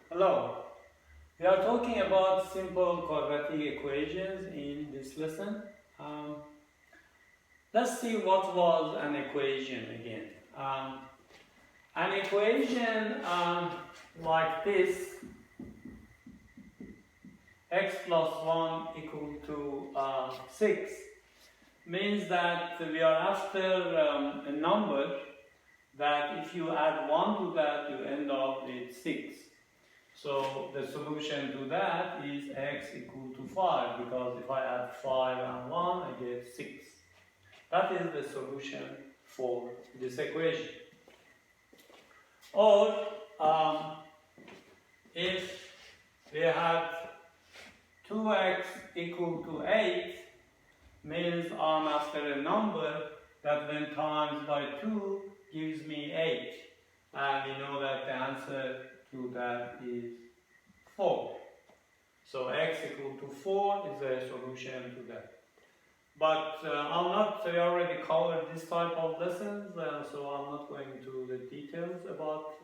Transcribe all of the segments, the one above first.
Hello. We are talking about simple quadratic equations in this lesson. Um, let's see what was an equation again. An equation like this, x plus 1 equal to 6, means that we are after a number that if you add 1 to that, you end up with 6. So the solution to that is x equal to 5, because if I add 5 and 1, I get 6. That is the solution for this equation. Or if we have 2x equal to 8, means I'm after a number that when times by 2 gives me 8. And we know that the answer to that is 4. So x equal to 4 is a solution to that. But we already covered this type of lessons, so I'm not going into the details about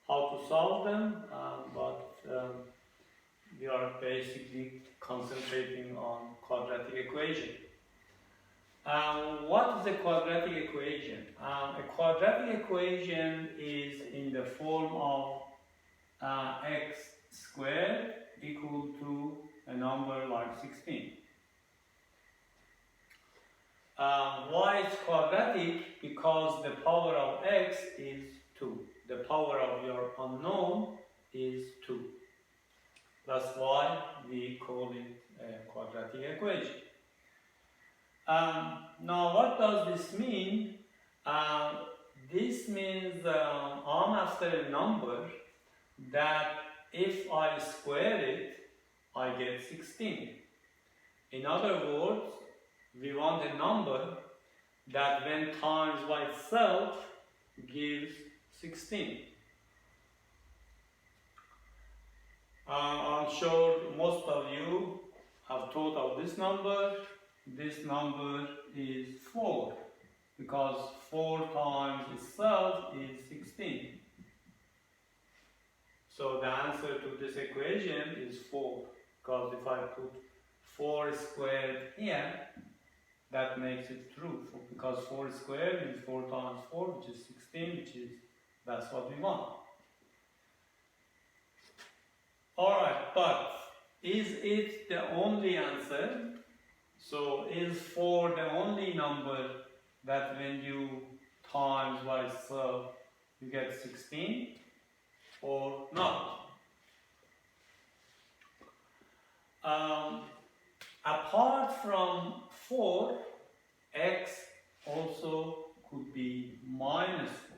how to solve them, but we are basically concentrating on quadratic equation. What is a quadratic equation? A quadratic equation is in the form of x squared equal to a number like 16. Why it's quadratic? Because the power of x is 2. The power of your unknown is 2. That's why we call it a quadratic equation. Now, what does this mean? This means I'm after a number that if I square it, I get 16. In other words, we want a number that when times by itself gives 16. I'm sure most of you have thought of this number. This number is 4, because 4 times itself is 16. So the answer to this equation is 4, because if I put 4 squared here, that makes it true, because 4 squared is 4 times 4, which is 16, that's what we want. Alright, but is it the only answer? So is 4 the only number that when you times by itself you get 16, or not? Apart from 4, x also could be minus 4.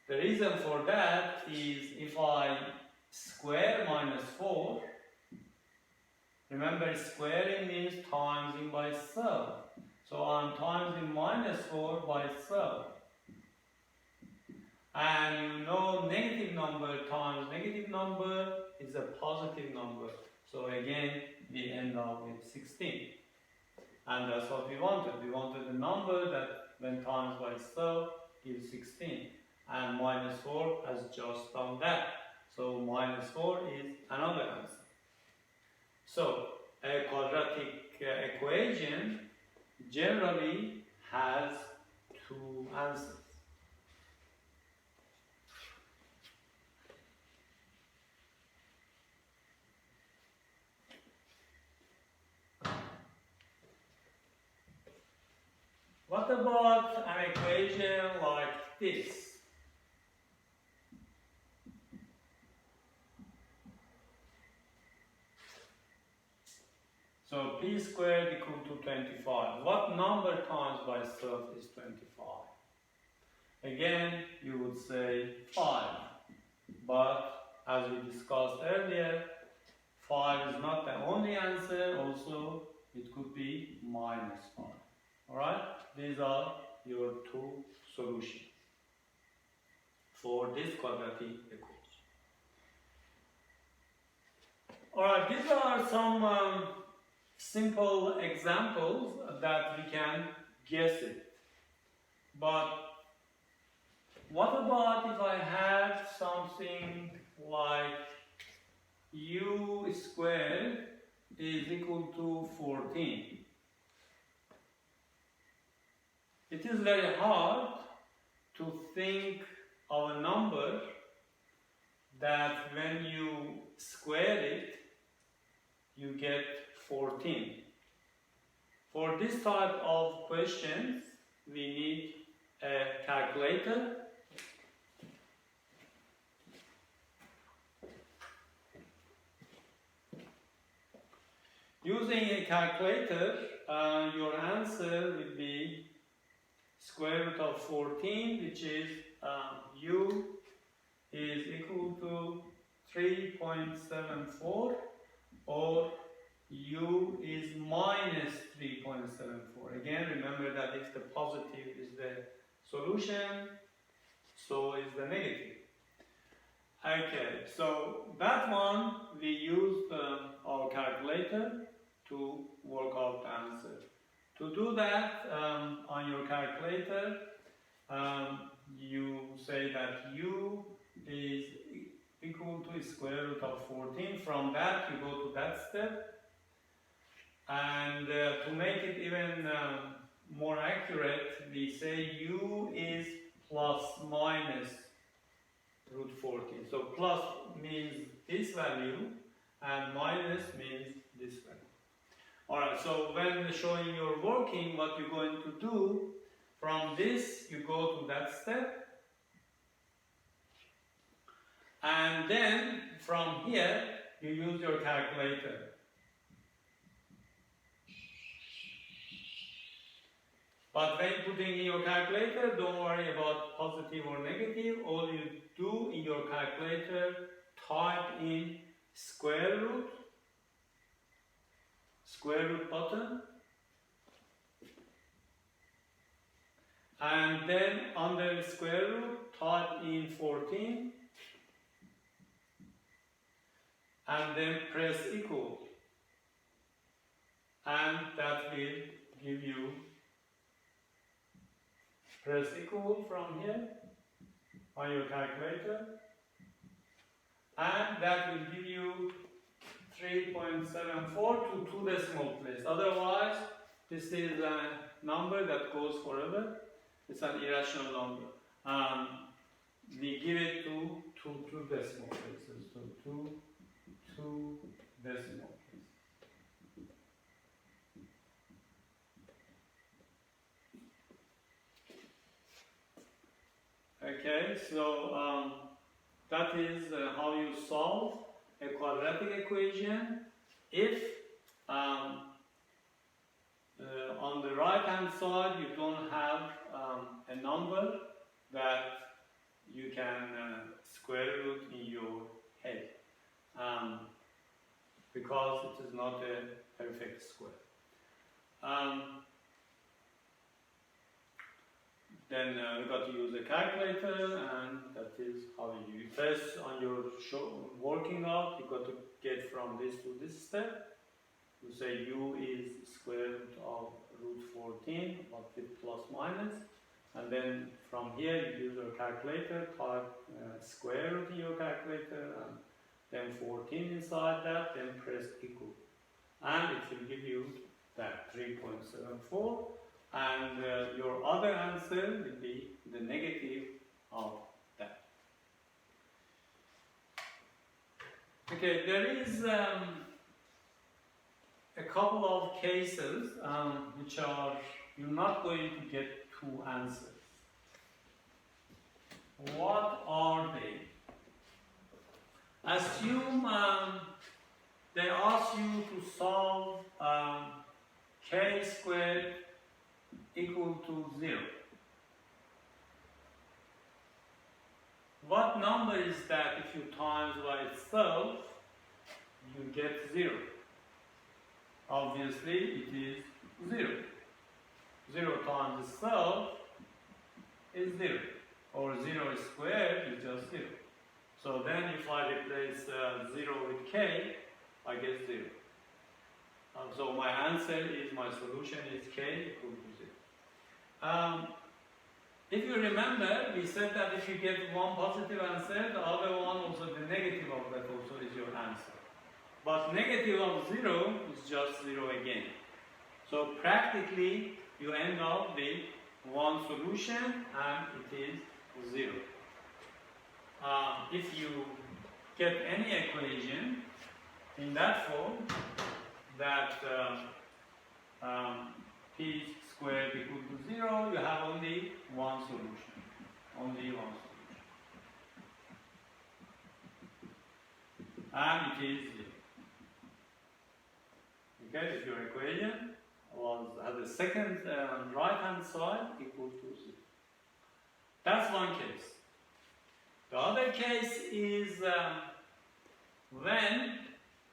The reason for that is if I square minus 4, remember squaring means timesing by itself. So I'm timesing minus 4 by itself. And you know negative number times negative number is a positive number. So again, we end up with 16. And that's what we wanted. We wanted a number that when times by itself gives 16. And minus 4 has just done that. So minus 4 is another answer. So a quadratic equation generally has 2 answers. What about an equation like this? So p squared equal to 25. What number times by itself is 25? Again, you would say 5. But as we discussed earlier, 5 is not the only answer. Also, it could be minus 5. Alright? These are your 2 solutions for this quadratic equation. Alright, these are some simple examples that we can guess it. But What about if I had something like u squared is equal to 14? It is very hard to think of a number that when you square it, you get 14. For this type of questions, we need a calculator. Using a calculator, your answer will be square root of 14, which is u is equal to 3.74, or u is minus 3.74. Again, remember that if the positive is the solution, so is the negative. Okay, so that one we used our calculator to work out the answer. To do that, on your calculator, you say that u is equal to square root of 14. From that, you go to that step. And to make it even more accurate, we say u is plus minus root 14. So plus means this value and minus means this value. Alright, so when showing your working, what you're going to do, from this you go to that step, and then from here you use your calculator. But when putting in your calculator, don't worry about positive or negative. All you do in your calculator, type in square root button, and then under square root, type in 14, and then press equal, and that will give you, press equal from here on your calculator, and that will give you 3.74 to 2 decimal place. Otherwise, this is a number that goes forever. It's an irrational number. We give it to 2 decimal places. So 2 decimal places. Okay, so that is how you solve a quadratic equation if on the right hand side you don't have a number that you can square root in your head, because it is not a perfect square. Then we got to use a calculator, and that is how you first on your working out. You got to get from this to this step. You say u is square root of root 14, but with plus minus, and then from here you use your calculator, type square root in your calculator, and then 14 inside that, then press equal, and it will give you that 3.74. And your other answer will be the negative of that. Okay, there is a couple of cases which are, you're not going to get 2 answers. What are they? Assume they ask you to solve k squared equal to 0. What number is that if you times by itself, you get 0? Obviously, it is 0. 0 times itself is 0, or 0 squared is just 0. So then if I replace 0 with k, I get 0. So my answer is, my solution is k equal to 0. If you remember, we said that if you get one positive answer, the other one also, the negative of that also is your answer. But negative of 0 is just 0 again. So practically, you end up with one solution and it is 0. If you get any equation in that form, that p squared equal to 0, you have only one solution. Only one solution. And it is 0. Okay, if your equation was at the second right hand side equal to 0. That's one case. The other case is when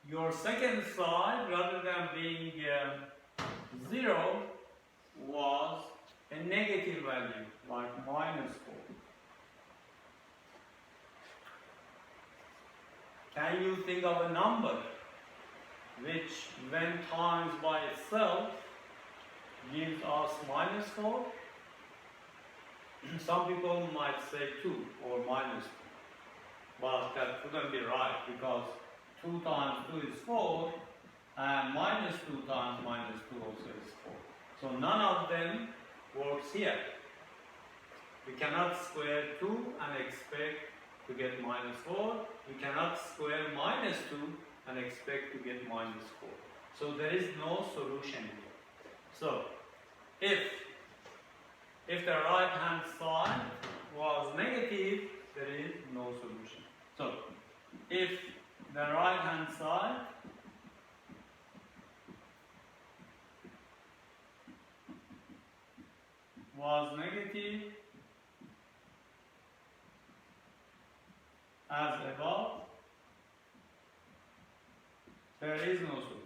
your second side, rather than being 0, was a negative value, like -4. Can you think of a number which, when times by itself, gives us -4? Some people might say 2 or -2, but that couldn't be right, because 2 times 2 is 4, and -2 times -2 also is 4. So none of them works here. We cannot square 2 and expect to get -4. We cannot square -2 and expect to get -4. So there is no solution here. So if the right hand side was negative, there is no solution. So if the right hand side was negative as above, there is no solution.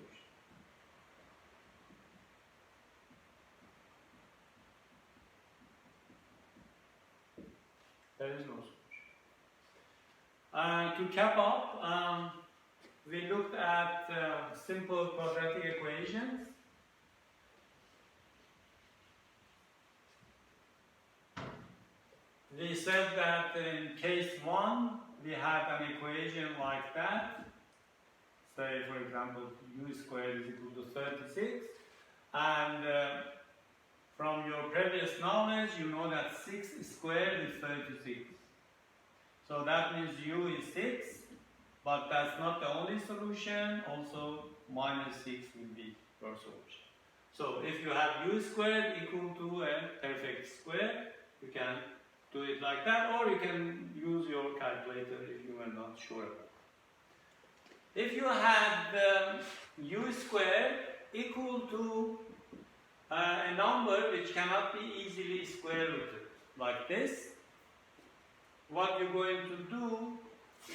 There is no solution. To cap up, we looked at simple quadratic equations. We said that in case 1, we had an equation like that. Say, for example, u squared is equal to 36. And from your previous knowledge, you know that 6 squared is 36. So that means u is 6, but that's not the only solution. Also, -6 will be your solution. So if you have u squared equal to a perfect square, you can do it like that, or you can use your calculator if you are not sure about it. If you had u squared equal to a number which cannot be easily square rooted, like this, what you're going to do,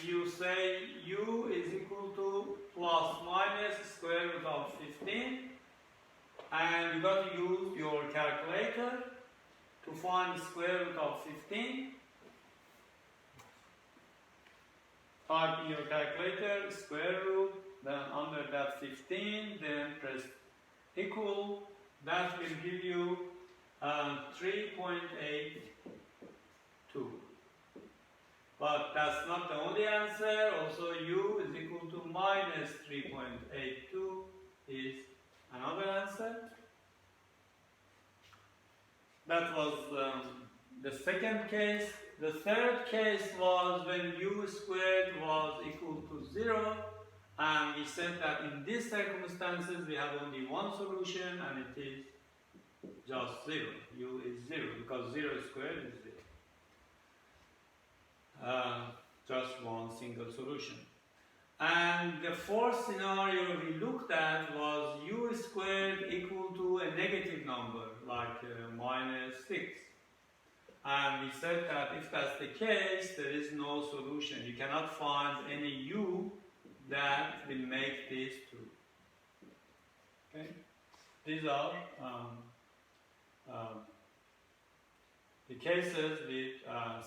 you say u is equal to plus minus square root of 15, and you got to use your calculator to find the square root of 15. Type in your calculator square root, then under that 15, then press equal. That will give you 3.82. But that's not the only answer. Also, u is equal to minus 3.82 is another answer. That was the second case. The third case was when u squared was equal to 0, and we said that in these circumstances we have only one solution, and it is just 0. U is 0 because 0 squared is 0. Just one single solution. And the fourth scenario we looked at was u squared equal to a negative number, like -6. And we said that if that's the case, there is no solution. You cannot find any u that will make this true. Okay? These are the cases with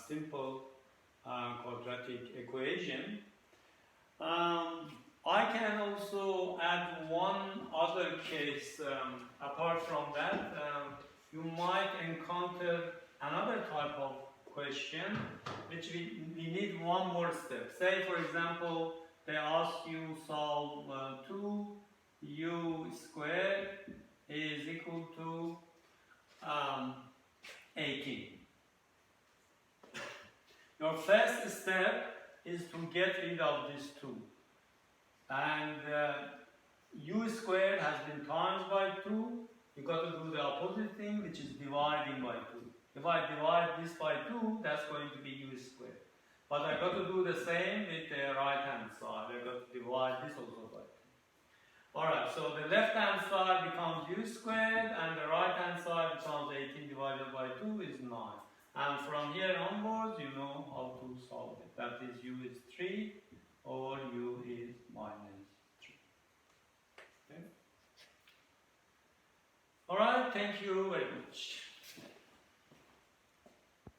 simple quadratic equation. I can also add one other case apart from that. You might encounter another type of question, which we need one more step. Say, for example, they ask you solve 2u squared is equal to 18. Your first step is to get rid of this 2. And u squared has been times by 2. You got to do the opposite thing, which is dividing by 2. If I divide this by 2, that's going to be u squared. But I got to do the same with the right hand side. I got to divide this also by 2. Alright, so the left hand side becomes u squared and the right hand side becomes 18 divided by 2 is 9. And from here onwards, you know how to solve it. That is, u is 3 or u is minus 3. Okay? Alright, thank you very much.